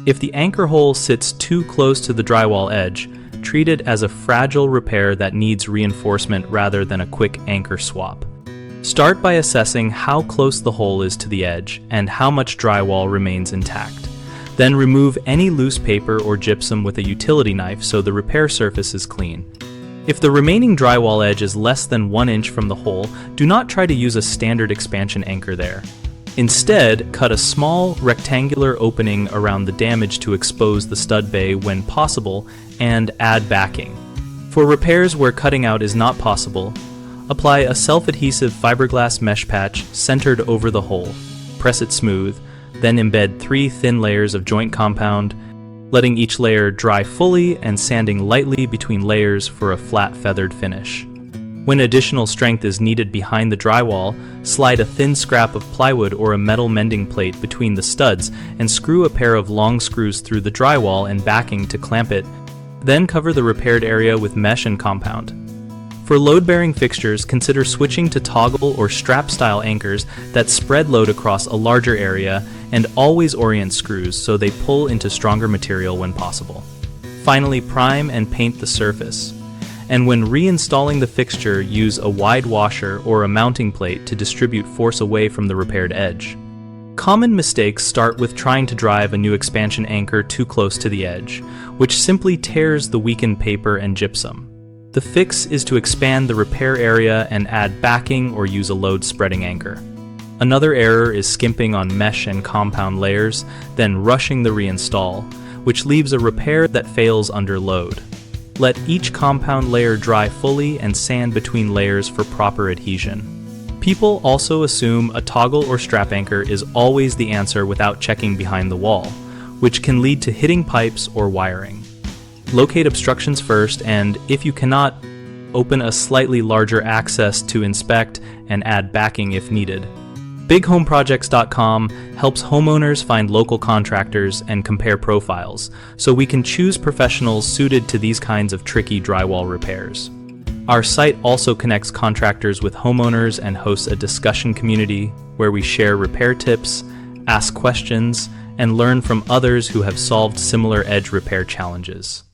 If the anchor hole sits too close to the drywall edge, treat it as a fragile repair that needs reinforcement rather than a quick anchor swap. Start by assessing how close the hole is to the edge and how much drywall remains intact. Then remove any loose paper or gypsum with a utility knife so the repair surface is clean. If the remaining drywall edge is less than 1 inch from the hole, do not try to use a standard expansion anchor there. Instead, cut a small rectangular opening around the damage to expose the stud bay when possible and add backing. For repairs where cutting out is not possible, apply a self-adhesive fiberglass mesh patch centered over the hole. Press it smooth, then embed 3 thin layers of joint compound, letting each layer dry fully and sanding lightly between layers for a flat feathered finish. When additional strength is needed behind the drywall, slide a thin scrap of plywood or a metal mending plate between the studs and screw a pair of long screws through the drywall and backing to clamp it. Then cover the repaired area with mesh and compound. For load-bearing fixtures, consider switching to toggle or strap-style anchors that spread load across a larger area, and always orient screws so they pull into stronger material when possible. Finally, prime and paint the surface. And when reinstalling the fixture, use a wide washer or a mounting plate to distribute force away from the repaired edge. Common mistakes start with trying to drive a new expansion anchor too close to the edge, which simply tears the weakened paper and gypsum. The fix is to expand the repair area and add backing or use a load-spreading anchor. Another error is skimping on mesh and compound layers, then rushing the reinstall, which leaves a repair that fails under load. Let each compound layer dry fully and sand between layers for proper adhesion. People also assume a toggle or strap anchor is always the answer without checking behind the wall, which can lead to hitting pipes or wiring. Locate obstructions first, and if you cannot, open a slightly larger access to inspect and add backing if needed. BigHomeProjects.com helps homeowners find local contractors and compare profiles, so we can choose professionals suited to these kinds of tricky drywall repairs. Our site also connects contractors with homeowners and hosts a discussion community where we share repair tips, ask questions, and learn from others who have solved similar edge repair challenges.